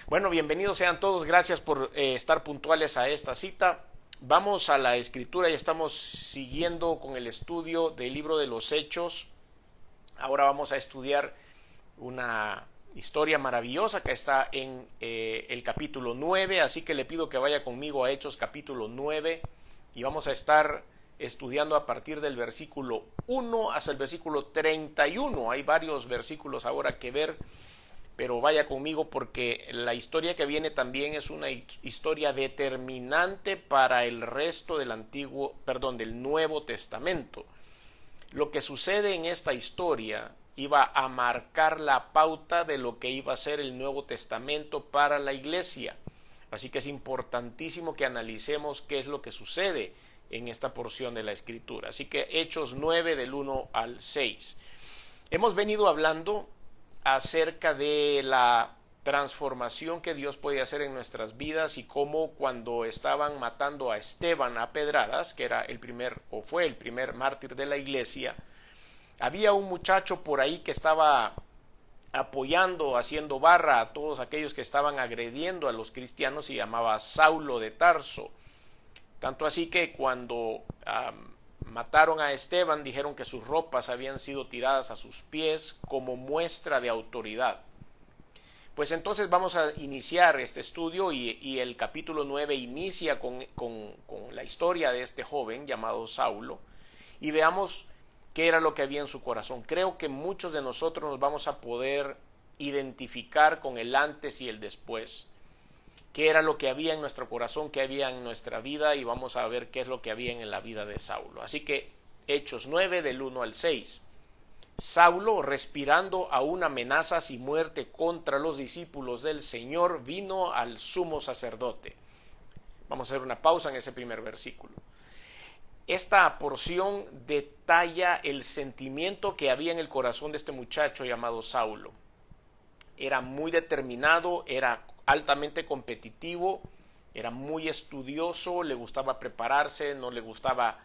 Bueno, bienvenidos sean todos, gracias por estar puntuales a esta cita. Vamos a la escritura y estamos siguiendo con el estudio del libro de los Hechos. Ahora vamos a estudiar una historia maravillosa que está en el capítulo 9, así que le pido que vaya conmigo a Hechos capítulo 9 y vamos a estar estudiando a partir del versículo 1 hasta el versículo 31. Hay varios versículos ahora que ver, pero vaya conmigo porque la historia que viene también es una historia determinante para el resto del Nuevo Testamento. Lo que sucede en esta historia iba a marcar la pauta de lo que iba a ser el Nuevo Testamento para la iglesia. Así que es importantísimo que analicemos qué es lo que sucede en esta porción de la Escritura. Así que Hechos 9 del 1 al 6. Hemos venido hablando acerca de la transformación que Dios puede hacer en nuestras vidas y cómo cuando estaban matando a Esteban a pedradas, que era fue el primer mártir de la iglesia, había un muchacho por ahí que estaba apoyando, haciendo barra a todos aquellos que estaban agrediendo a los cristianos, se llamaba Saulo de Tarso. Tanto así que cuando mataron a Esteban, dijeron que sus ropas habían sido tiradas a sus pies como muestra de autoridad. Pues entonces vamos a iniciar este estudio y el capítulo 9 inicia con la historia de este joven llamado Saulo y veamos qué era lo que había en su corazón. Creo que muchos de nosotros nos vamos a poder identificar con el antes y el después. Qué era lo que había en nuestro corazón, qué había en nuestra vida y vamos a ver qué es lo que había en la vida de Saulo. Así que Hechos 9 del 1 al 6. Saulo, respirando aún amenazas y muerte contra los discípulos del Señor, vino al sumo sacerdote. Vamos a hacer una pausa en ese primer versículo. Esta porción detalla el sentimiento que había en el corazón de este muchacho llamado Saulo. Era muy determinado, era altamente competitivo, era muy estudioso, le gustaba prepararse, no le gustaba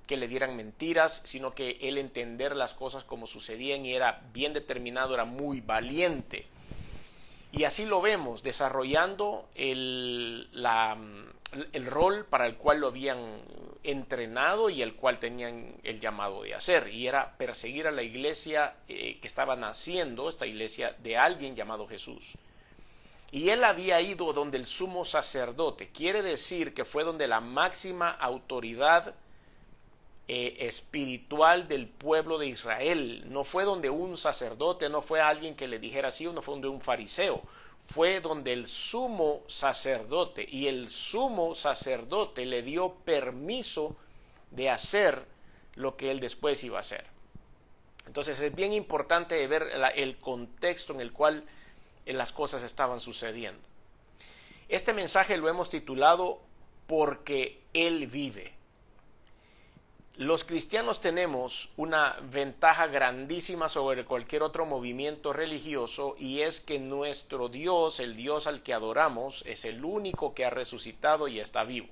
que le dieran mentiras, sino que él entender las cosas como sucedían y era bien determinado, era muy valiente. Y así lo vemos, desarrollando el rol para el cual lo habían entrenado y el cual tenían el llamado de hacer, y era perseguir a la iglesia que estaba naciendo, esta iglesia de alguien llamado Jesús. Y él había ido donde el sumo sacerdote, quiere decir que fue donde la máxima autoridad espiritual del pueblo de Israel. No fue donde un sacerdote, no fue alguien que le dijera así, no fue donde un fariseo, fue donde el sumo sacerdote, y el sumo sacerdote le dio permiso de hacer lo que él después iba a hacer. Entonces es bien importante ver el contexto en el cual las cosas estaban sucediendo. Este mensaje lo hemos titulado Porque Él vive. Los cristianos tenemos una ventaja grandísima sobre cualquier otro movimiento religioso, y es que nuestro Dios, el Dios al que adoramos, es el único que ha resucitado y está vivo.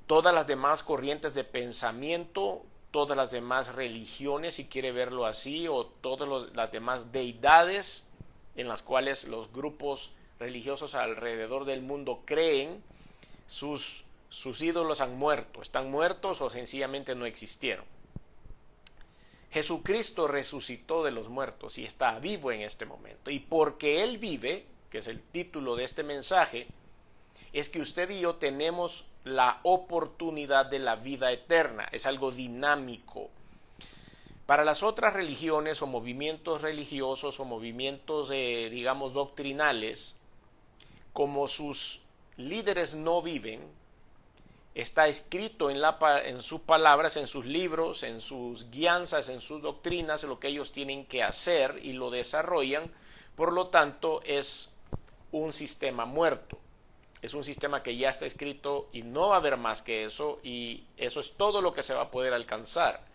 Todas las demás corrientes de pensamiento, todas las demás religiones, si quiere verlo así, o todas las demás deidades en las cuales los grupos religiosos alrededor del mundo creen, sus ídolos han muerto, están muertos o sencillamente no existieron. Jesucristo resucitó de los muertos y está vivo en este momento. Y porque Él vive, que es el título de este mensaje, es que usted y yo tenemos la oportunidad de la vida eterna. Es algo dinámico. Para las otras religiones o movimientos religiosos o movimientos, digamos, doctrinales, como sus líderes no viven, está escrito en sus palabras, en sus libros, en sus guianzas, en sus doctrinas, lo que ellos tienen que hacer y lo desarrollan. Por lo tanto, es un sistema muerto. Es un sistema que ya está escrito y no va a haber más que eso, y eso es todo lo que se va a poder alcanzar.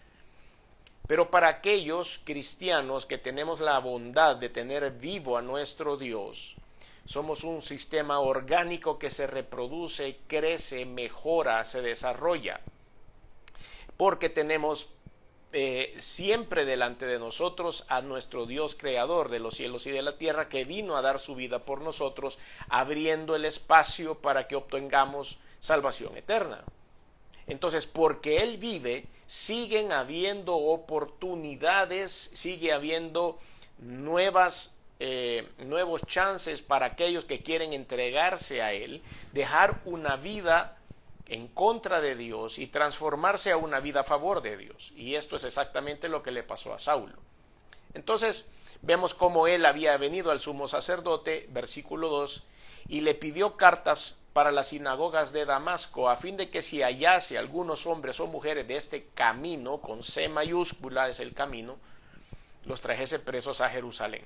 Pero para aquellos cristianos que tenemos la bondad de tener vivo a nuestro Dios, somos un sistema orgánico que se reproduce, crece, mejora, se desarrolla, porque tenemos siempre delante de nosotros a nuestro Dios creador de los cielos y de la tierra, que vino a dar su vida por nosotros, abriendo el espacio para que obtengamos salvación eterna. Entonces, porque Él vive, siguen habiendo oportunidades, sigue habiendo nuevos chances para aquellos que quieren entregarse a Él, dejar una vida en contra de Dios y transformarse a una vida a favor de Dios. Y esto es exactamente lo que le pasó a Saulo. Entonces, vemos cómo él había venido al sumo sacerdote, versículo 2, y le pidió cartas para las sinagogas de Damasco, a fin de que si hallase algunos hombres o mujeres de este camino, con C mayúscula es el camino, los trajese presos a Jerusalén.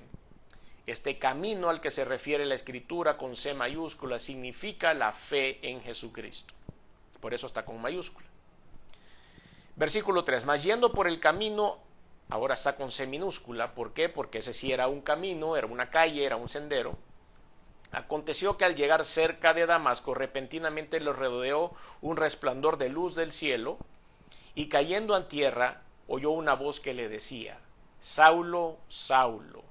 Este camino al que se refiere la escritura con C mayúscula significa la fe en Jesucristo. Por eso está con mayúscula. Versículo 3. Mas yendo por el camino, ahora está con C minúscula. ¿Por qué? Porque ese sí era un camino, era una calle, era un sendero. Aconteció que al llegar cerca de Damasco, repentinamente lo rodeó un resplandor de luz del cielo, y cayendo en tierra, oyó una voz que le decía: Saulo, Saulo,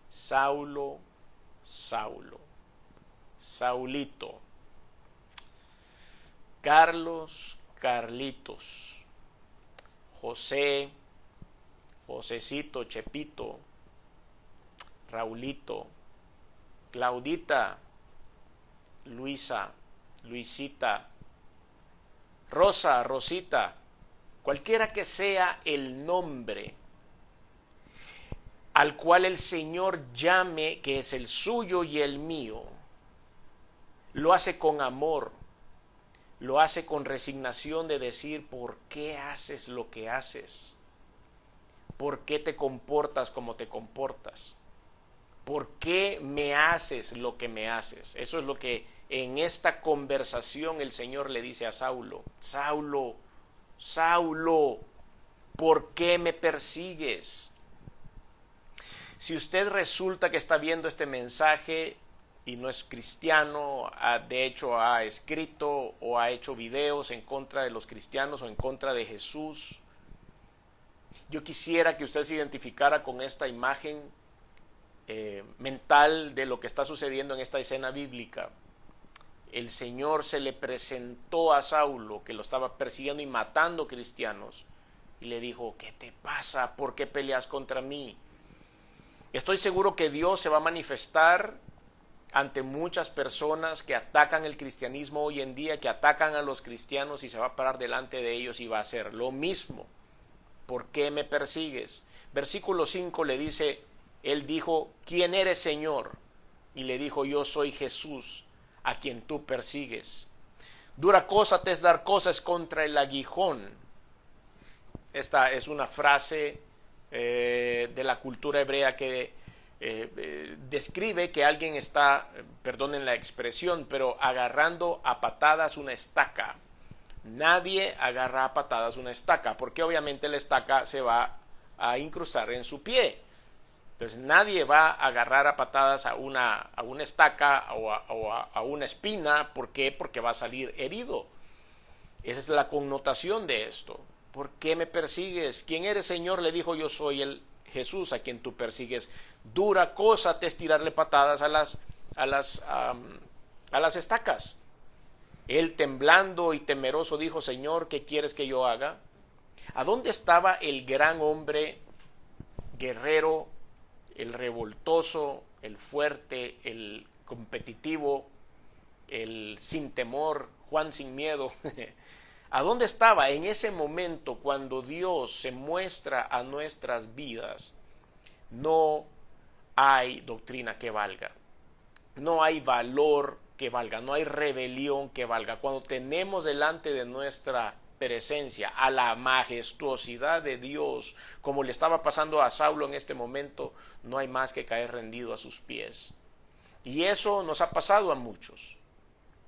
Saulo, Saulo, Saulito, Carlos, Carlitos, José, Josecito, Chepito, Raulito, Claudita, Luisa, Luisita, Rosa, Rosita, cualquiera que sea el nombre al cual el Señor llame, que es el suyo y el mío, lo hace con amor, lo hace con resignación de decir: ¿por qué haces lo que haces? ¿Por qué te comportas como te comportas? ¿Por qué me haces lo que me haces? Eso es lo que en esta conversación el Señor le dice a Saulo: Saulo, Saulo, ¿por qué me persigues? Si usted resulta que está viendo este mensaje y no es cristiano, de hecho ha escrito o ha hecho videos en contra de los cristianos o en contra de Jesús, yo quisiera que usted se identificara con esta imagen mental de lo que está sucediendo en esta escena bíblica. El Señor se le presentó a Saulo, que lo estaba persiguiendo y matando cristianos, y le dijo: ¿qué te pasa? ¿Por qué peleas contra mí? Estoy seguro que Dios se va a manifestar ante muchas personas que atacan el cristianismo hoy en día, que atacan a los cristianos, y se va a parar delante de ellos y va a hacer lo mismo. ¿Por qué me persigues? Versículo 5 le dice, él dijo: ¿quién eres, Señor? Y le dijo: yo soy Jesús, a quien tú persigues. Dura cosa te es dar cosas contra el aguijón. Esta es una frase de la cultura hebrea que describe que alguien está, perdonen la expresión, pero agarrando a patadas una estaca. Nadie agarra a patadas una estaca, porque obviamente la estaca se va a incrustar en su pie. Entonces nadie va a agarrar a patadas a una estaca o a una espina. ¿Por qué? Porque va a salir herido. Esa es la connotación de esto. ¿Por qué me persigues? ¿Quién eres, Señor? Le dijo: yo soy el Jesús a quien tú persigues. Dura cosa te es tirarle patadas a las estacas. Él, temblando y temeroso, dijo: Señor, ¿qué quieres que yo haga? ¿A dónde estaba el gran hombre guerrero, el revoltoso, el fuerte, el competitivo, el sin temor, Juan sin miedo? ¿A dónde estaba en ese momento cuando Dios se muestra a nuestras vidas? No hay doctrina que valga, no hay valor que valga, no hay rebelión que valga. Cuando tenemos delante de nuestra presencia a la majestuosidad de Dios, como le estaba pasando a Saulo en este momento, no hay más que caer rendido a sus pies. Y eso nos ha pasado a muchos.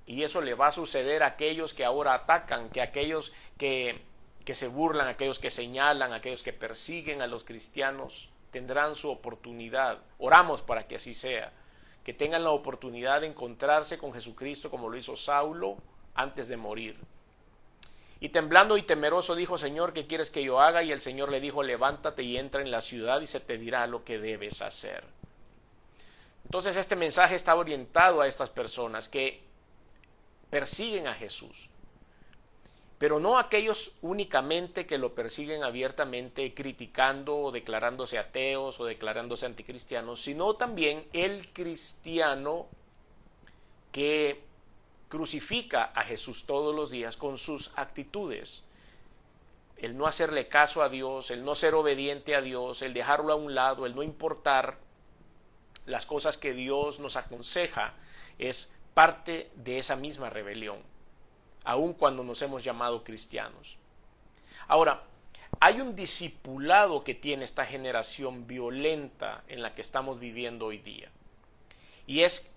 Y eso le va a suceder a aquellos que ahora atacan, que aquellos que se burlan, aquellos que señalan, aquellos que persiguen a los cristianos, tendrán su oportunidad. Oramos para que así sea, que tengan la oportunidad de encontrarse con Jesucristo como lo hizo Saulo antes de morir. Y temblando y temeroso dijo: Señor, ¿qué quieres que yo haga? Y el Señor le dijo: levántate y entra en la ciudad y se te dirá lo que debes hacer. Entonces este mensaje está orientado a estas personas que persiguen a Jesús, pero no aquellos únicamente que lo persiguen abiertamente criticando o declarándose ateos o declarándose anticristianos, sino también el cristiano que crucifica a Jesús todos los días con sus actitudes. El no hacerle caso a Dios, el no ser obediente a Dios, el dejarlo a un lado, el no importar las cosas que Dios nos aconseja, es parte de esa misma rebelión, aun cuando nos hemos llamado cristianos. Ahora, hay un discipulado que tiene esta generación violenta en la que estamos viviendo hoy día. Y es,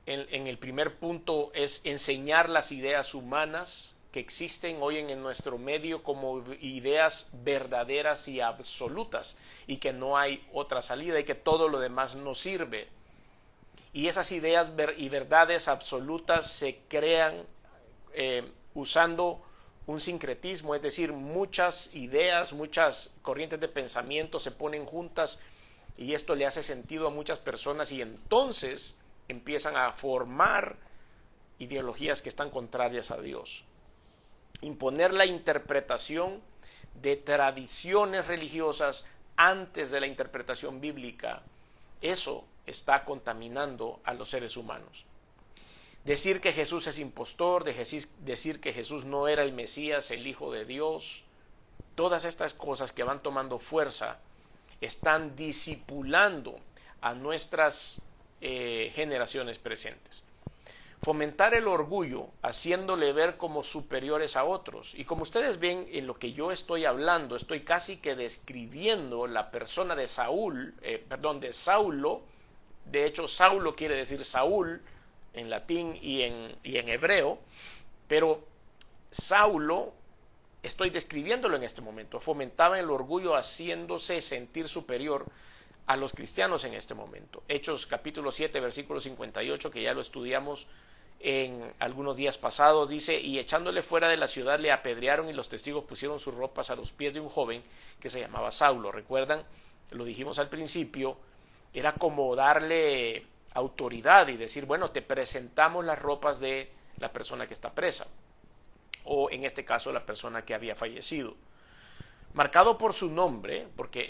en el primer punto, es enseñar las ideas humanas que existen hoy en nuestro medio como ideas verdaderas y absolutas, y que no hay otra salida y que todo lo demás no sirve. Y esas ideas y verdades absolutas se crean usando un sincretismo, es decir, muchas ideas, muchas corrientes de pensamiento se ponen juntas y esto le hace sentido a muchas personas y entonces empiezan a formar ideologías que están contrarias a Dios. Imponer la interpretación de tradiciones religiosas antes de la interpretación bíblica, eso está contaminando a los seres humanos. Decir que Jesús es impostor, decir que Jesús no era el Mesías, el Hijo de Dios, todas estas cosas que van tomando fuerza están discipulando a nuestras generaciones presentes. Fomentar el orgullo haciéndole ver como superiores a otros. Y como ustedes ven en lo que yo estoy hablando, estoy casi que describiendo la persona de Saulo. De hecho, Saulo quiere decir Saúl en latín y en hebreo, pero Saulo, estoy describiéndolo en este momento, fomentaba el orgullo haciéndose sentir superior a los cristianos en este momento. Hechos capítulo 7, versículo 58, que ya lo estudiamos en algunos días pasados, dice: y echándole fuera de la ciudad le apedrearon y los testigos pusieron sus ropas a los pies de un joven que se llamaba Saulo. ¿Recuerdan? Lo dijimos al principio, era como darle autoridad y decir, bueno, te presentamos las ropas de la persona que está presa, o en este caso la persona que había fallecido. Marcado por su nombre, porque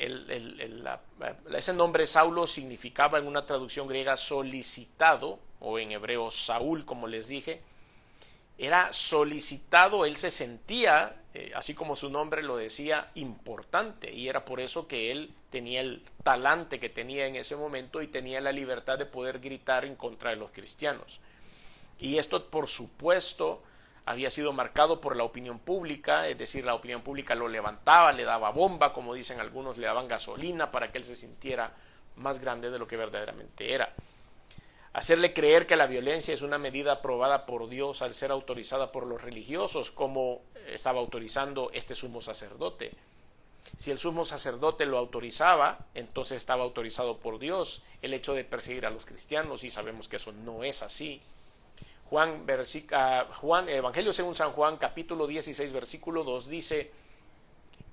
ese nombre Saulo significaba en una traducción griega solicitado, o en hebreo Saúl, como les dije, era solicitado, él se sentía, así como su nombre lo decía, importante, y era por eso que él tenía el talante que tenía en ese momento y tenía la libertad de poder gritar en contra de los cristianos. Y esto, por supuesto, había sido marcado por la opinión pública, es decir, la opinión pública lo levantaba, le daba bomba, como dicen algunos, le daban gasolina para que él se sintiera más grande de lo que verdaderamente era. Hacerle creer que la violencia es una medida aprobada por Dios al ser autorizada por los religiosos, como estaba autorizando este sumo sacerdote. Si el sumo sacerdote lo autorizaba, entonces estaba autorizado por Dios el hecho de perseguir a los cristianos, y sabemos que eso no es así. Evangelio según San Juan, capítulo 16, versículo 2, dice: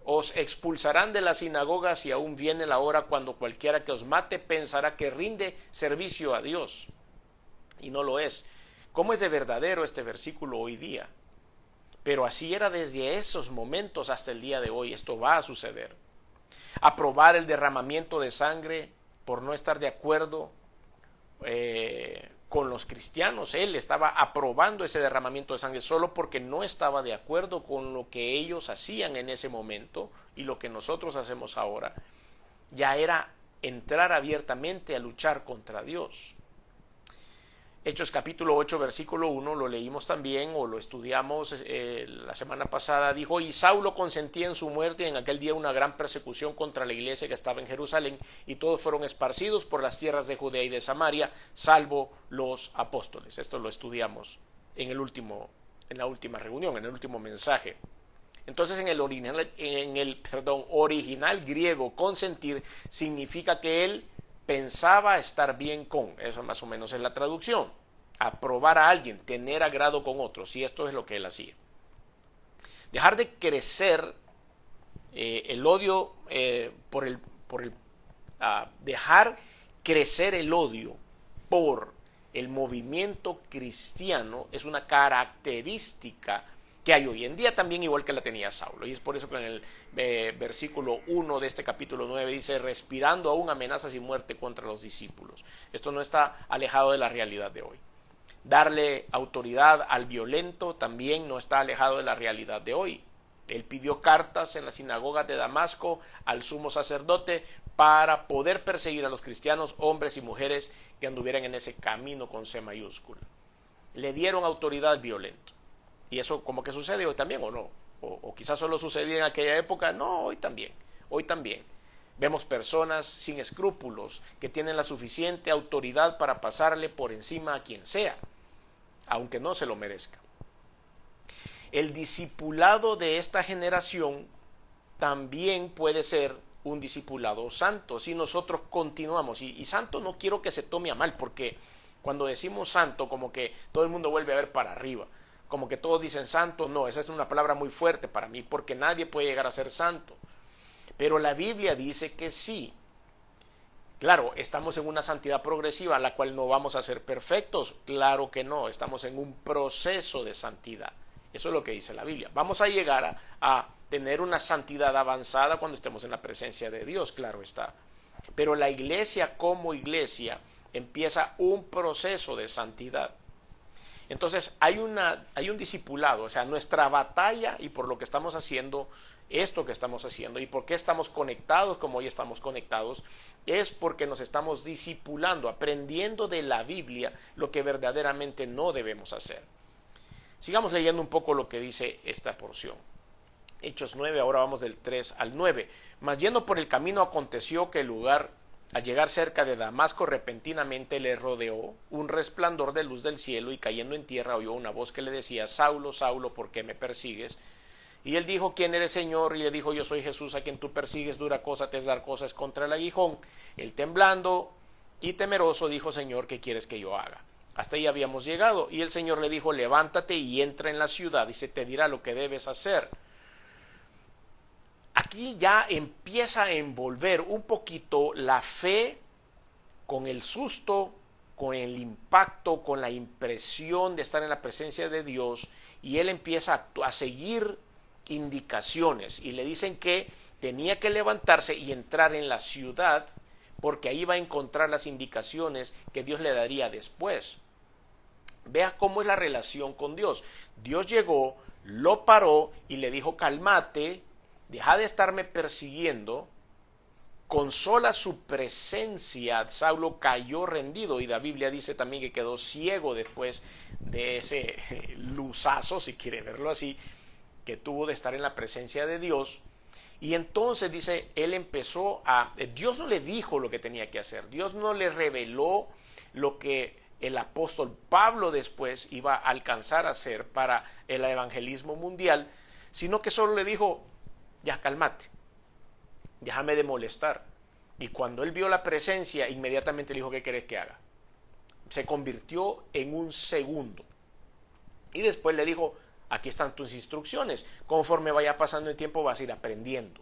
os expulsarán de las sinagogas y aún viene la hora cuando cualquiera que os mate pensará que rinde servicio a Dios. Y no lo es. ¿Cómo es de verdadero este versículo hoy día? Pero así era desde esos momentos hasta el día de hoy. Esto va a suceder. Aprobar el derramamiento de sangre por no estar de acuerdo con los cristianos. Él estaba aprobando ese derramamiento de sangre solo porque no estaba de acuerdo con lo que ellos hacían en ese momento y lo que nosotros hacemos ahora. Ya era entrar abiertamente a luchar contra Dios. Hechos capítulo 8, versículo 1, lo leímos también o lo estudiamos la semana pasada. Dijo: y Saulo consentía en su muerte, y en aquel día una gran persecución contra la iglesia que estaba en Jerusalén, y todos fueron esparcidos por las tierras de Judea y de Samaria, salvo los apóstoles. Esto lo estudiamos en la última reunión, en el último mensaje. Entonces en el original griego, consentir significa que él pensaba estar bien con, eso más o menos es la traducción, aprobar a alguien, tener agrado con otros, y esto es lo que él hacía. Dejar de crecer el odio dejar crecer el odio por el movimiento cristiano es una característica que hay hoy en día también, igual que la tenía Saulo. Y es por eso que en el versículo 1 de este capítulo 9 dice, respirando aún amenazas y muerte contra los discípulos. Esto no está alejado de la realidad de hoy. Darle autoridad al violento también no está alejado de la realidad de hoy. Él pidió cartas en las sinagogas de Damasco al sumo sacerdote para poder perseguir a los cristianos, hombres y mujeres que anduvieran en ese camino con C mayúscula. Le dieron autoridad al violento. ¿Y eso como que sucede hoy también o no? O quizás solo sucedía en aquella época. No, hoy también. Hoy también. Vemos personas sin escrúpulos que tienen la suficiente autoridad para pasarle por encima a quien sea, aunque no se lo merezca. El discipulado de esta generación también puede ser un discipulado santo si nosotros continuamos. Y santo no quiero que se tome a mal, porque cuando decimos santo como que todo el mundo vuelve a ver para arriba, como que todos dicen santo. No, esa es una palabra muy fuerte para mí, porque nadie puede llegar a ser santo. Pero la Biblia dice que sí. Claro, estamos en una santidad progresiva, la cual no vamos a ser perfectos. Claro que no, estamos en un proceso de santidad. Eso es lo que dice la Biblia. Vamos a llegar a tener una santidad avanzada cuando estemos en la presencia de Dios, claro está. Pero la iglesia como iglesia empieza un proceso de santidad. Entonces hay un discipulado, o sea, nuestra batalla y por lo que estamos haciendo, esto que estamos haciendo y por qué estamos conectados como hoy estamos conectados, es porque nos estamos discipulando, aprendiendo de la Biblia lo que verdaderamente no debemos hacer. Sigamos leyendo un poco lo que dice esta porción. Hechos 9, ahora vamos del 3 al 9. Mas yendo por el camino aconteció que el lugar, al llegar cerca de Damasco, repentinamente le rodeó un resplandor de luz del cielo, y cayendo en tierra oyó una voz que le decía, Saulo, Saulo, ¿por qué me persigues? Y él dijo, ¿quién eres, Señor? Y le dijo, yo soy Jesús, a quien tú persigues, dura cosa te es dar cosas contra el aguijón. Él temblando y temeroso dijo, Señor, ¿qué quieres que yo haga? Hasta ahí habíamos llegado, y el Señor le dijo, levántate y entra en la ciudad, y se te dirá lo que debes hacer. Aquí ya empieza a envolver un poquito la fe con el susto, con el impacto, con la impresión de estar en la presencia de Dios, y él empieza a seguir indicaciones, y le dicen que tenía que levantarse y entrar en la ciudad, porque ahí va a encontrar las indicaciones que Dios le daría después. Vea cómo es la relación con Dios. Dios llegó, lo paró y le dijo, cálmate, deja de estarme persiguiendo. Con sola su presencia, Saulo cayó rendido, y la Biblia dice también que quedó ciego después de ese luzazo, si quiere verlo así, que tuvo de estar en la presencia de Dios. Y entonces dice, él empezó Dios no le dijo lo que tenía que hacer, Dios no le reveló lo que el apóstol Pablo después iba a alcanzar a hacer para el evangelismo mundial, sino que solo le dijo, ya cálmate, déjame de molestar. Y cuando él vio la presencia, inmediatamente le dijo, ¿qué querés que haga? Se convirtió en un segundo. Y después le dijo, aquí están tus instrucciones, conforme vaya pasando el tiempo vas a ir aprendiendo,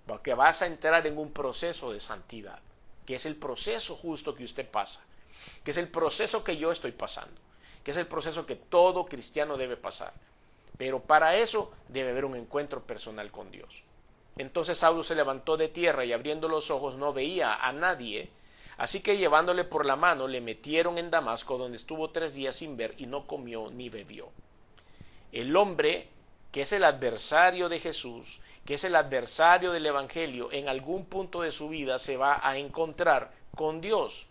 porque vas a entrar en un proceso de santidad, que es el proceso justo que usted pasa, que es el proceso que yo estoy pasando, que es el proceso que todo cristiano debe pasar, pero para eso debe haber un encuentro personal con Dios. Entonces Saulo se levantó de tierra y abriendo los ojos no veía a nadie, así que llevándole por la mano le metieron en Damasco, donde estuvo 3 días sin ver y no comió ni bebió. El hombre que es el adversario de Jesús, que es el adversario del Evangelio, en algún punto de su vida se va a encontrar con Dios.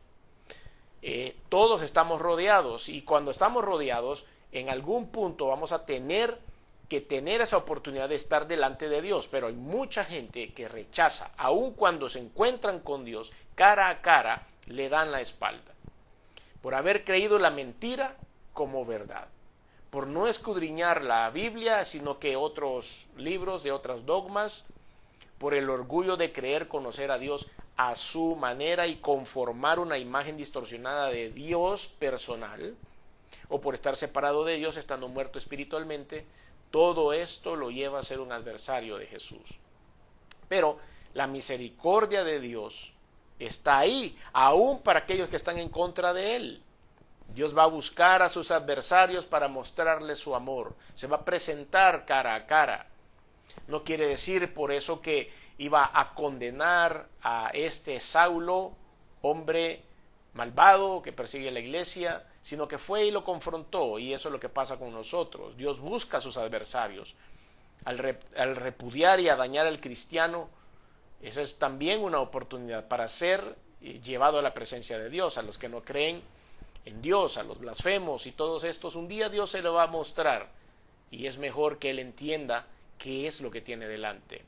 Todos estamos rodeados, y cuando estamos rodeados, en algún punto vamos a tener que tener esa oportunidad de estar delante de Dios, pero hay mucha gente que rechaza, aun cuando se encuentran con Dios cara a cara, le dan la espalda, por haber creído la mentira como verdad, por no escudriñar la Biblia, sino que otros libros de otros dogmas, por el orgullo de creer conocer a Dios a su manera y conformar una imagen distorsionada de Dios personal, o por estar separado de Dios estando muerto espiritualmente. todo esto lo lleva a ser un adversario de Jesús. Pero la misericordia de Dios está ahí, aún para aquellos que están en contra de Él. Dios va a buscar a sus adversarios para mostrarles su amor. Se va a presentar cara a cara. No quiere decir por eso que iba a condenar a este Saulo, hombre malvado que persigue a la iglesia, sino que fue y lo confrontó, y eso es lo que pasa con nosotros. Dios busca a sus adversarios. Al repudiar y a dañar al cristiano, esa es también una oportunidad para ser llevado a la presencia de Dios. A los que no creen en Dios, a los blasfemos y todos estos, un día Dios se lo va a mostrar, y es mejor que él entienda qué es lo que tiene delante.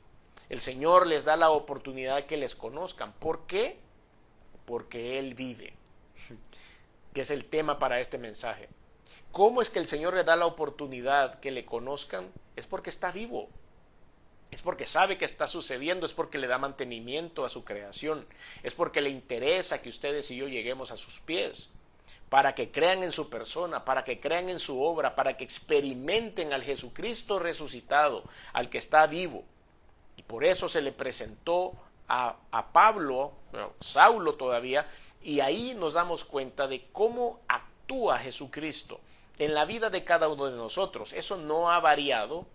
El Señor les da la oportunidad que les conozcan. ¿Por qué? Porque Él vive, que es el tema para este mensaje. ¿Cómo es que el Señor les da la oportunidad que le conozcan? Es porque está vivo, es porque sabe que está sucediendo, es porque le da mantenimiento a su creación, es porque le interesa que ustedes y yo lleguemos a sus pies, para que crean en su persona, para que crean en su obra, para que experimenten al Jesucristo resucitado, al que está vivo. Y por eso se le presentó a Pablo, Saulo todavía, y ahí nos damos cuenta de cómo actúa Jesucristo en la vida de cada uno de nosotros. Eso no ha variado,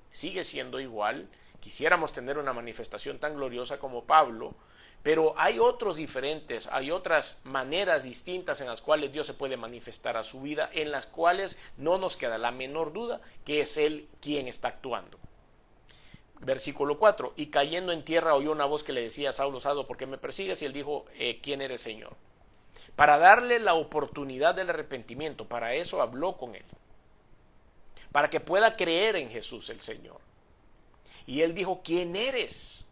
sigue siendo igual. Quisiéramos tener una manifestación tan gloriosa como Pablo, pero hay otros diferentes, hay otras maneras distintas en las cuales Dios se puede manifestar a su vida, en las cuales no nos queda la menor duda que es Él quien está actuando. Versículo 4, y cayendo en tierra oyó una voz que le decía: Saulo, Saulo, ¿por qué me persigues? Y él dijo: ¿quién eres, Señor? Para darle la oportunidad del arrepentimiento, para eso habló con él, para que pueda creer en Jesús el Señor. Y él dijo: ¿quién eres?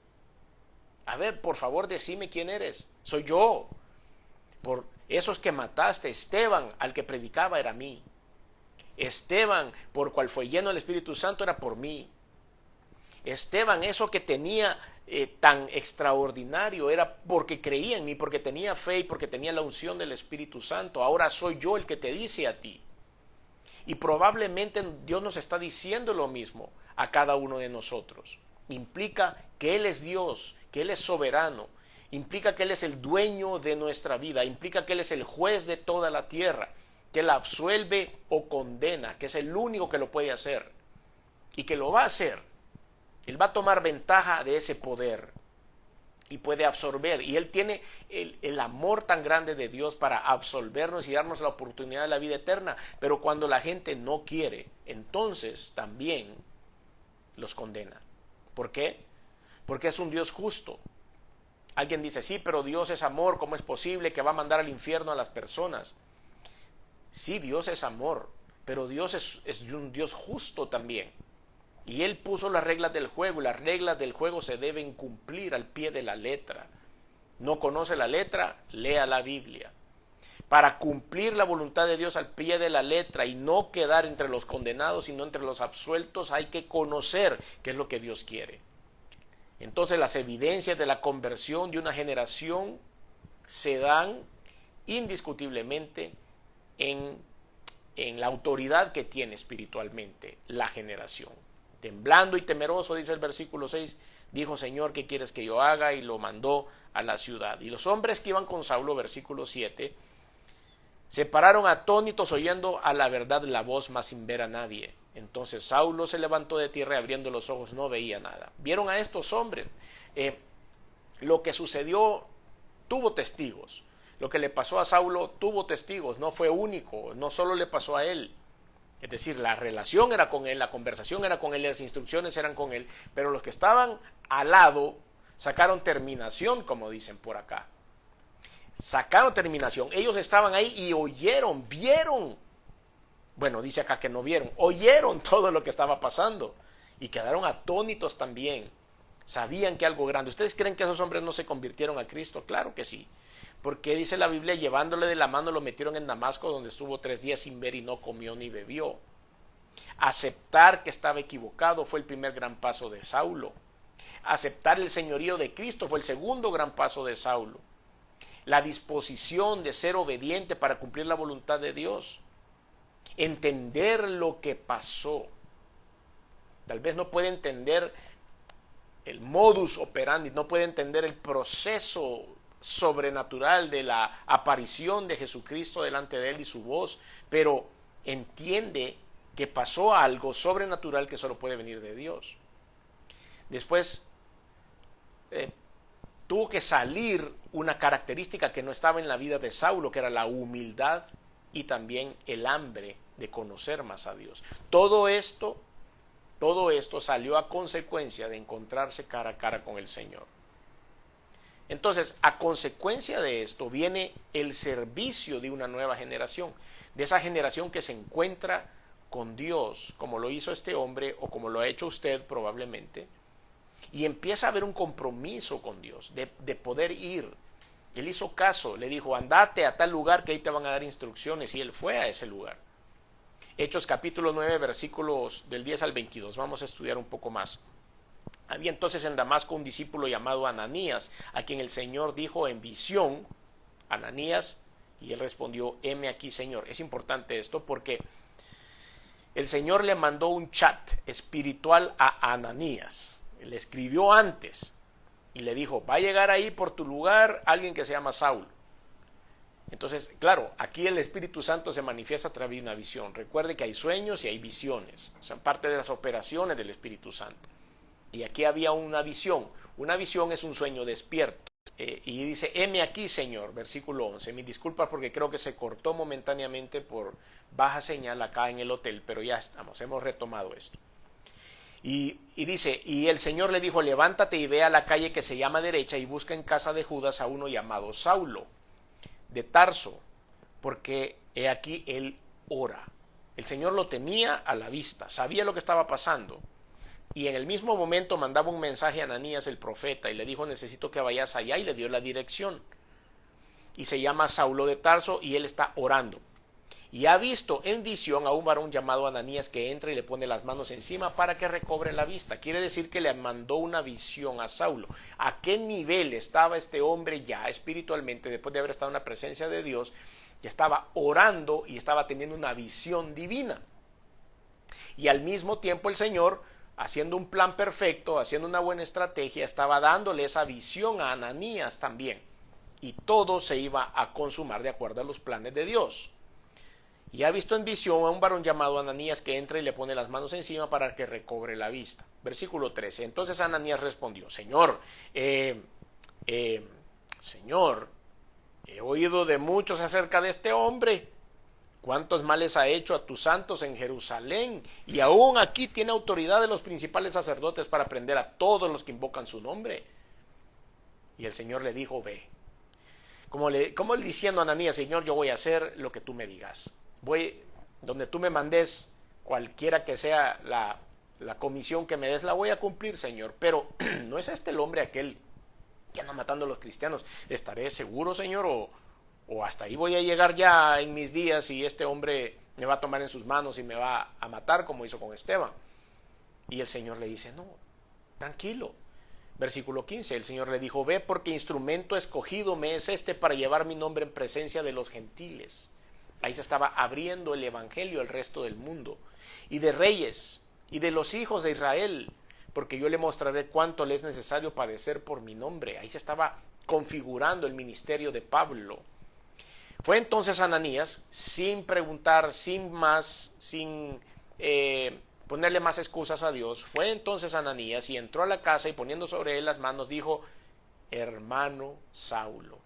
A ver, por favor, decime quién eres. Soy yo. Por esos que mataste. Esteban, al que predicaba, era mí. Esteban, por cual fue lleno del Espíritu Santo, era por mí. Esteban, eso que tenía tan extraordinario, era porque creía en mí, porque tenía fe y porque tenía la unción del Espíritu Santo. Ahora soy yo el que te dice a ti. Y probablemente Dios nos está diciendo lo mismo a cada uno de nosotros. Implica que Él es Dios, que Él es soberano, implica que Él es el dueño de nuestra vida, implica que Él es el juez de toda la tierra, que la absuelve o condena, que es el único que lo puede hacer y que lo va a hacer. Él va a tomar ventaja de ese poder y puede absorber, y Él tiene el amor tan grande de Dios para absolvernos y darnos la oportunidad de la vida eterna. Pero cuando la gente no quiere, entonces también los condena. ¿Por qué? Porque es un Dios justo. Alguien dice: sí, pero Dios es amor, ¿cómo es posible que va a mandar al infierno a las personas? Sí, Dios es amor, pero Dios es un Dios justo también. Y Él puso las reglas del juego, y las reglas del juego se deben cumplir al pie de la letra. ¿No conoce la letra? Lea la Biblia. Para cumplir la voluntad de Dios al pie de la letra y no quedar entre los condenados, sino entre los absueltos, hay que conocer qué es lo que Dios quiere. Entonces las evidencias de la conversión de una generación se dan indiscutiblemente en la autoridad que tiene espiritualmente la generación. Temblando y temeroso, dice el versículo 6, dijo: Señor, ¿qué quieres que yo haga? Y lo mandó a la ciudad. Y los hombres que iban con Saulo, versículo 7, se pararon atónitos oyendo a la verdad la voz, mas sin ver a nadie. Entonces Saulo se levantó de tierra y abriendo los ojos no veía nada. Vieron a estos hombres. Lo que sucedió tuvo testigos. Lo que le pasó a Saulo tuvo testigos, no fue único, no solo le pasó a él. Es decir, la relación era con él, la conversación era con él, las instrucciones eran con él, pero los que estaban al lado sacaron terminación, como dicen por acá. Sacaron terminación, ellos estaban ahí y oyeron, vieron. Bueno, dice acá que no vieron, oyeron todo lo que estaba pasando y quedaron atónitos también. Sabían que algo grande. ¿Ustedes creen que esos hombres no se convirtieron a Cristo? Claro que sí. Porque dice la Biblia: llevándole de la mano lo metieron en Damasco, donde estuvo 3 días sin ver y no comió ni bebió. Aceptar que estaba equivocado fue el primer gran paso de Saulo. Aceptar el señorío de Cristo fue el segundo gran paso de Saulo. La disposición de ser obediente para cumplir la voluntad de Dios. Entender lo que pasó. Tal vez no puede entender el modus operandi, no puede entender el proceso sobrenatural de la aparición de Jesucristo delante de él y su voz, pero entiende que pasó algo sobrenatural que solo puede venir de Dios. Después tuvo que salir una característica que no estaba en la vida de Saulo, que era la humildad y también el hambre de conocer más a Dios. Todo esto salió a consecuencia de encontrarse cara a cara con el Señor. Entonces, a consecuencia de esto viene el servicio de una nueva generación, de esa generación que se encuentra con Dios, como lo hizo este hombre o como lo ha hecho usted probablemente, y empieza a haber un compromiso con Dios, de poder ir. Él hizo caso, le dijo, andate a tal lugar que ahí te van a dar instrucciones, y él fue a ese lugar. Hechos capítulo 9, versículos del 10 al 22, vamos a estudiar un poco más. Había entonces en Damasco un discípulo llamado Ananías, a quien el Señor dijo en visión, Ananías, y él respondió, heme aquí, Señor. Es importante esto porque el Señor le mandó un chat espiritual a Ananías, le escribió antes y le dijo, va a llegar ahí por tu lugar alguien que se llama Saulo. Entonces, claro, aquí el Espíritu Santo se manifiesta a través de una visión. Recuerde que hay sueños y hay visiones, son parte de las operaciones del Espíritu Santo. Y aquí había una visión. Una visión es un sueño despierto. Y dice, heme aquí, Señor, versículo 11. Mis disculpas porque creo que se cortó momentáneamente por baja señal acá en el hotel, pero ya estamos, hemos retomado esto. Y dice, y el Señor le dijo, levántate y ve a la calle que se llama derecha y busca en casa de Judas a uno llamado Saulo, de Tarso, porque he aquí él ora. El Señor lo tenía a la vista, sabía lo que estaba pasando. Y en el mismo momento mandaba un mensaje a Ananías el profeta y le dijo, necesito que vayas allá, y le dio la dirección. Y se llama Saulo de Tarso y él está orando. Y ha visto en visión a un varón llamado Ananías que entra y le pone las manos encima para que recobre la vista. Quiere decir que le mandó una visión a Saulo. ¿A qué nivel estaba este hombre ya espiritualmente después de haber estado en la presencia de Dios? Que estaba orando y estaba teniendo una visión divina. Y al mismo tiempo el Señor, haciendo un plan perfecto, haciendo una buena estrategia, estaba dándole esa visión a Ananías también. Y todo se iba a consumar de acuerdo a los planes de Dios. Y ha visto en visión a un varón llamado Ananías que entra y le pone las manos encima para que recobre la vista. Versículo 13. Entonces Ananías respondió, Señor, Señor, he oído de muchos acerca de este hombre. ¿Cuántos males ha hecho a tus santos en Jerusalén? Y aún aquí tiene autoridad de los principales sacerdotes para prender a todos los que invocan su nombre. Y el Señor le dijo, ve. Como él diciendo a Ananías, Señor, yo voy a hacer lo que tú me digas. Voy donde tú me mandes, cualquiera que sea la comisión que me des, la voy a cumplir, Señor. Pero no es este el hombre aquel que anda matando a los cristianos. ¿Estaré seguro, Señor? ¿O hasta ahí voy a llegar ya en mis días y este hombre me va a tomar en sus manos y me va a matar como hizo con Esteban? Y el Señor le dice, no, tranquilo. Versículo 15, el Señor le dijo, ve porque instrumento escogido me es este para llevar mi nombre en presencia de los gentiles. Ahí se estaba abriendo el evangelio al resto del mundo, y de reyes, y de los hijos de Israel, porque yo le mostraré cuánto le es necesario padecer por mi nombre. Ahí se estaba configurando el ministerio de Pablo. Fue entonces Ananías, sin preguntar, sin ponerle más excusas a Dios, fue entonces Ananías y entró a la casa y poniendo sobre él las manos dijo, hermano Saulo.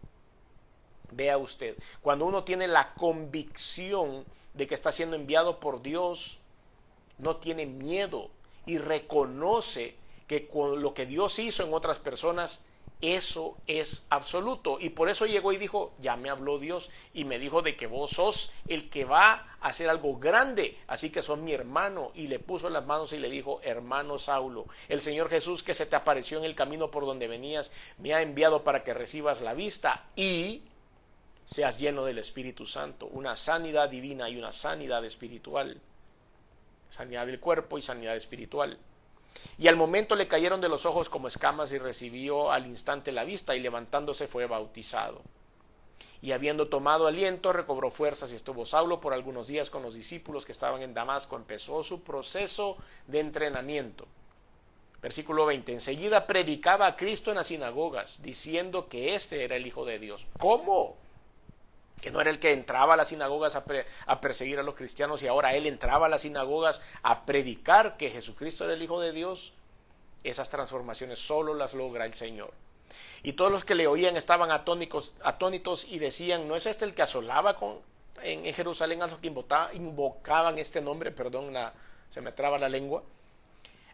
Vea usted, cuando uno tiene la convicción de que está siendo enviado por Dios, no tiene miedo y reconoce que con lo que Dios hizo en otras personas, eso es absoluto. Y por eso llegó y dijo, ya me habló Dios y me dijo de que vos sos el que va a hacer algo grande, así que sos mi hermano. Y le puso las manos y le dijo, hermano Saulo, el Señor Jesús que se te apareció en el camino por donde venías, me ha enviado para que recibas la vista y seas lleno del Espíritu Santo. Una sanidad divina y una sanidad espiritual, sanidad del cuerpo y sanidad espiritual. Y al momento le cayeron de los ojos como escamas y recibió al instante la vista y levantándose fue bautizado. Y habiendo tomado aliento, recobró fuerzas y estuvo Saulo por algunos días con los discípulos que estaban en Damasco. Empezó su proceso de entrenamiento. Versículo 20. Enseguida predicaba a Cristo en las sinagogas, diciendo que este era el Hijo de Dios. ¿Cómo? Que no era el que entraba a las sinagogas a perseguir a los cristianos y ahora él entraba a las sinagogas a predicar que Jesucristo era el Hijo de Dios. Esas transformaciones solo las logra el Señor. Y todos los que le oían estaban atónitos y decían, ¿no es este el que asolaba en Jerusalén a los que invocaban este nombre? Perdón, se me traba la lengua.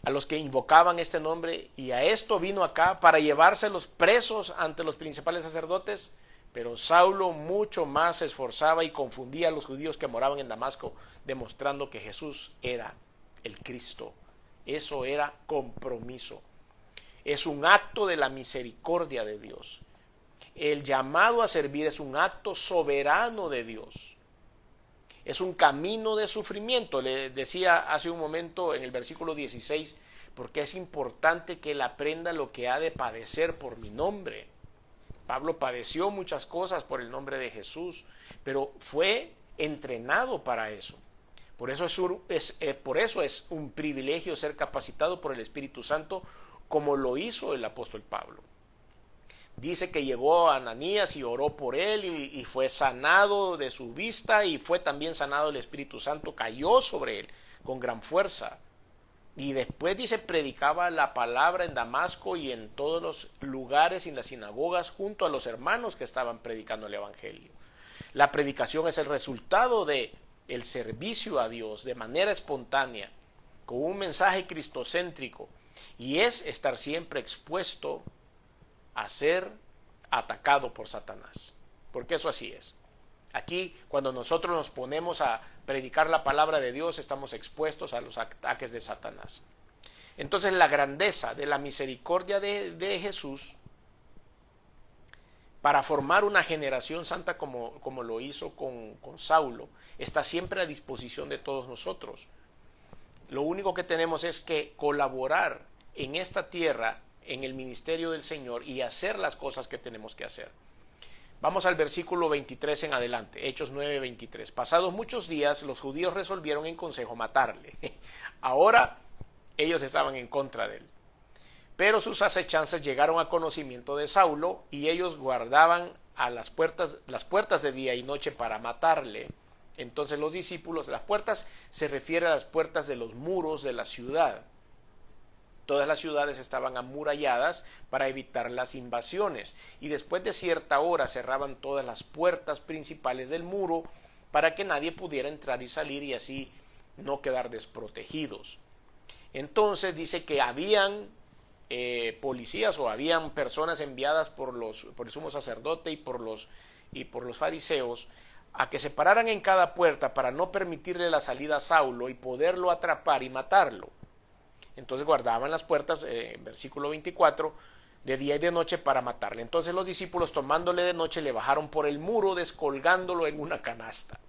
A los que invocaban este nombre, y a esto vino acá para llevárselos presos ante los principales sacerdotes. Pero Saulo mucho más se esforzaba y confundía a los judíos que moraban en Damasco, demostrando que Jesús era el Cristo. Eso era compromiso. Es un acto de la misericordia de Dios. El llamado a servir es un acto soberano de Dios. Es un camino de sufrimiento. Le decía hace un momento en el versículo 16, porque es importante que él aprenda lo que ha de padecer por mi nombre. Pablo padeció muchas cosas por el nombre de Jesús, pero fue entrenado para eso. Por eso es un privilegio ser capacitado por el Espíritu Santo, como lo hizo el apóstol Pablo. Dice que llegó a Ananías y oró por él y fue sanado de su vista, y fue también sanado el Espíritu Santo, cayó sobre él con gran fuerza. Y después dice, predicaba la palabra en Damasco y en todos los lugares y en las sinagogas junto a los hermanos que estaban predicando el Evangelio. La predicación es el resultado de el servicio a Dios de manera espontánea, con un mensaje cristocéntrico, y es estar siempre expuesto a ser atacado por Satanás, porque eso así es. Aquí, cuando nosotros nos ponemos a predicar la palabra de Dios, estamos expuestos a los ataques de Satanás. Entonces, la grandeza de la misericordia de Jesús para formar una generación santa como lo hizo con Saulo, está siempre a disposición de todos nosotros. Lo único que tenemos es que colaborar en esta tierra, en el ministerio del Señor, y hacer las cosas que tenemos que hacer. Vamos al versículo 23 en adelante, Hechos 9:23. Pasados muchos días, los judíos resolvieron en consejo matarle. Ahora ellos estaban en contra de él. Pero sus acechanzas llegaron a conocimiento de Saulo, y ellos guardaban a las puertas de día y noche para matarle. Entonces los discípulos, las puertas se refiere a las puertas de los muros de la ciudad. Todas las ciudades estaban amuralladas para evitar las invasiones, y después de cierta hora cerraban todas las puertas principales del muro para que nadie pudiera entrar y salir y así no quedar desprotegidos. Entonces dice que habían policías o habían personas enviadas por el sumo sacerdote y por los fariseos a que se pararan en cada puerta para no permitirle la salida a Saulo y poderlo atrapar y matarlo. Entonces guardaban las puertas, versículo 24, de día y de noche para matarle. Entonces los discípulos, tomándole de noche, le bajaron por el muro, descolgándolo en una canasta.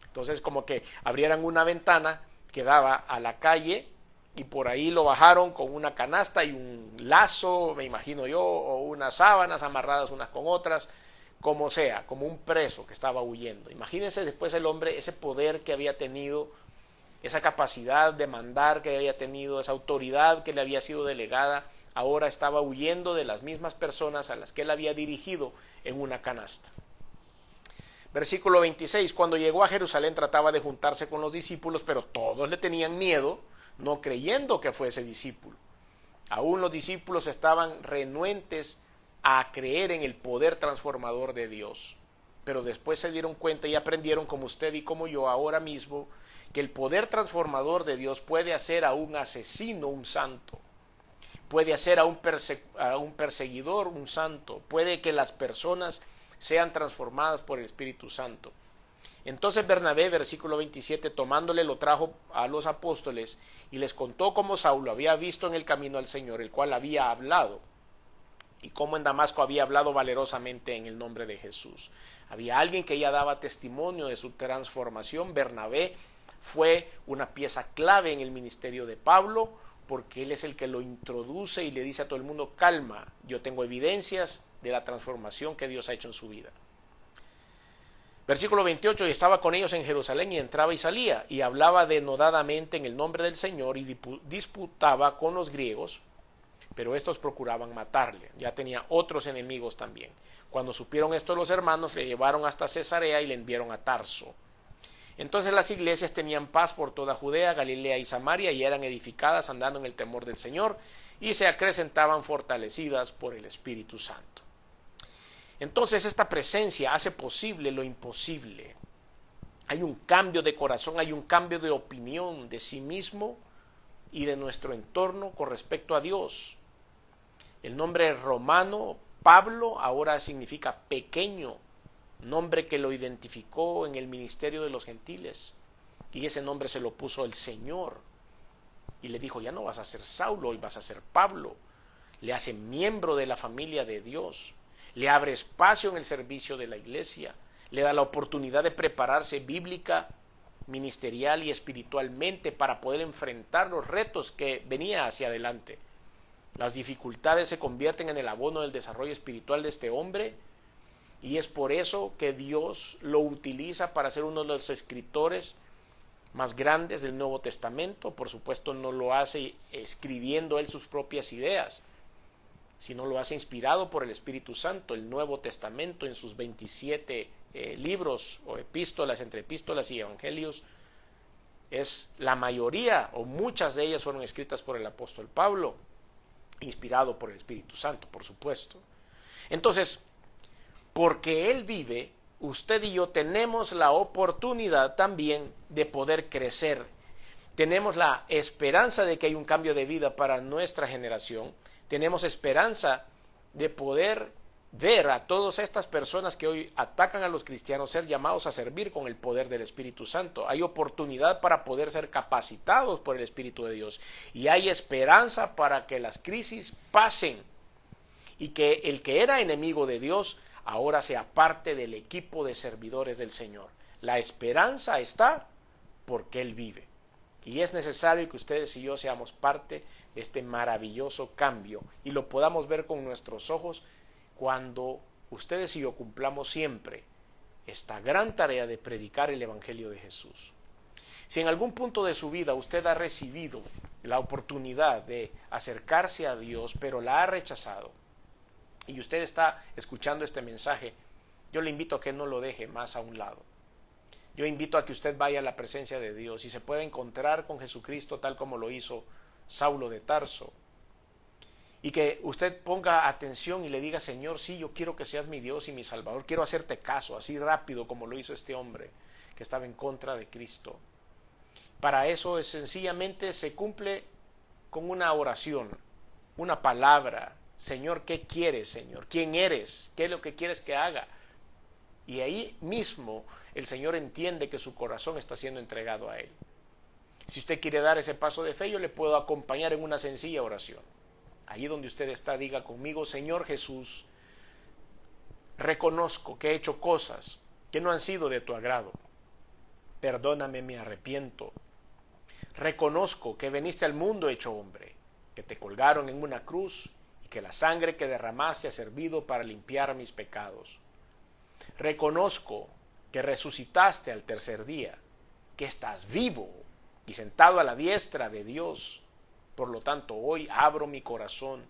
Entonces como que abrieran una ventana que daba a la calle, y por ahí lo bajaron con una canasta y un lazo, me imagino yo, o unas sábanas amarradas unas con otras, como sea, como un preso que estaba huyendo. Imagínense después el hombre, ese poder que había tenido, esa capacidad de mandar que había tenido, esa autoridad que le había sido delegada, ahora estaba huyendo de las mismas personas a las que él había dirigido en una canasta. Versículo 26, cuando llegó a Jerusalén trataba de juntarse con los discípulos, pero todos le tenían miedo, no creyendo que fuese discípulo. Aún los discípulos estaban renuentes a creer en el poder transformador de Dios, pero después se dieron cuenta y aprendieron, como usted y como yo ahora mismo, que el poder transformador de Dios puede hacer a un asesino un santo, puede hacer a un perseguidor un santo, puede que las personas sean transformadas por el Espíritu Santo. Entonces Bernabé, versículo 27, tomándole lo trajo a los apóstoles y les contó cómo Saulo había visto en el camino al Señor, el cual había hablado, y cómo en Damasco había hablado valerosamente en el nombre de Jesús. Había alguien que ya daba testimonio de su transformación. Bernabé fue una pieza clave en el ministerio de Pablo, porque él es el que lo introduce y le dice a todo el mundo, calma, yo tengo evidencias de la transformación que Dios ha hecho en su vida. Versículo 28, y estaba con ellos en Jerusalén y entraba y salía, y hablaba denodadamente en el nombre del Señor y disputaba con los griegos, pero estos procuraban matarle. Ya tenía otros enemigos también. Cuando supieron esto los hermanos, le llevaron hasta Cesarea y le enviaron a Tarso. Entonces las iglesias tenían paz por toda Judea, Galilea y Samaria, y eran edificadas andando en el temor del Señor, y se acrecentaban fortalecidas por el Espíritu Santo. Entonces esta presencia hace posible lo imposible. Hay un cambio de corazón, hay un cambio de opinión de sí mismo y de nuestro entorno con respecto a Dios. El nombre romano, Pablo, ahora significa pequeño, nombre que lo identificó en el ministerio de los gentiles. Y ese nombre se lo puso el Señor. Y le dijo, ya no vas a ser Saulo, hoy vas a ser Pablo. Le hace miembro de la familia de Dios. Le abre espacio en el servicio de la iglesia, le da la oportunidad de prepararse bíblica, ministerial y espiritualmente para poder enfrentar los retos que venía hacia adelante. Las dificultades se convierten en el abono del desarrollo espiritual de este hombre, y es por eso que Dios lo utiliza para ser uno de los escritores más grandes del Nuevo Testamento. Por supuesto, no lo hace escribiendo él sus propias ideas, sino lo hace inspirado por el Espíritu Santo. El Nuevo Testamento en sus 27 libros o epístolas, entre epístolas y evangelios, es la mayoría o muchas de ellas fueron escritas por el apóstol Pablo, inspirado por el Espíritu Santo, por supuesto. Entonces, porque Él vive, usted y yo tenemos la oportunidad también de poder crecer. Tenemos la esperanza de que hay un cambio de vida para nuestra generación. Tenemos esperanza de poder ver a todas estas personas que hoy atacan a los cristianos ser llamados a servir con el poder del Espíritu Santo. Hay oportunidad para poder ser capacitados por el Espíritu de Dios. Y hay esperanza para que las crisis pasen y que el que era enemigo de Dios ahora sea parte del equipo de servidores del Señor. La esperanza está porque Él vive. Y es necesario que ustedes y yo seamos parte de este maravilloso cambio y lo podamos ver con nuestros ojos cuando ustedes y yo cumplamos siempre esta gran tarea de predicar el Evangelio de Jesús. Si en algún punto de su vida usted ha recibido la oportunidad de acercarse a Dios, pero la ha rechazado, y usted está escuchando este mensaje, yo le invito a que no lo deje más a un lado. Yo invito a que usted vaya a la presencia de Dios y se pueda encontrar con Jesucristo tal como lo hizo Saulo de Tarso. Y que usted ponga atención y le diga, Señor, sí, yo quiero que seas mi Dios y mi Salvador. Quiero hacerte caso, así rápido como lo hizo este hombre que estaba en contra de Cristo. Para eso sencillamente se cumple con una oración, una palabra. Señor, ¿qué quieres, Señor? ¿Quién eres? ¿Qué es lo que quieres que haga? Y ahí mismo el Señor entiende que su corazón está siendo entregado a Él. Si usted quiere dar ese paso de fe, yo le puedo acompañar en una sencilla oración. Allí donde usted está, diga conmigo, Señor Jesús, reconozco que he hecho cosas que no han sido de tu agrado. Perdóname, me arrepiento. Reconozco que viniste al mundo hecho hombre, que te colgaron en una cruz y que la sangre que derramaste ha servido para limpiar mis pecados. Reconozco que resucitaste al tercer día, que estás vivo y sentado a la diestra de Dios. Por lo tanto, hoy abro mi corazón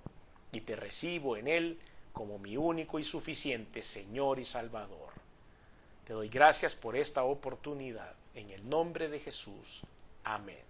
y te recibo en él como mi único y suficiente Señor y Salvador. Te doy gracias por esta oportunidad. En el nombre de Jesús. Amén.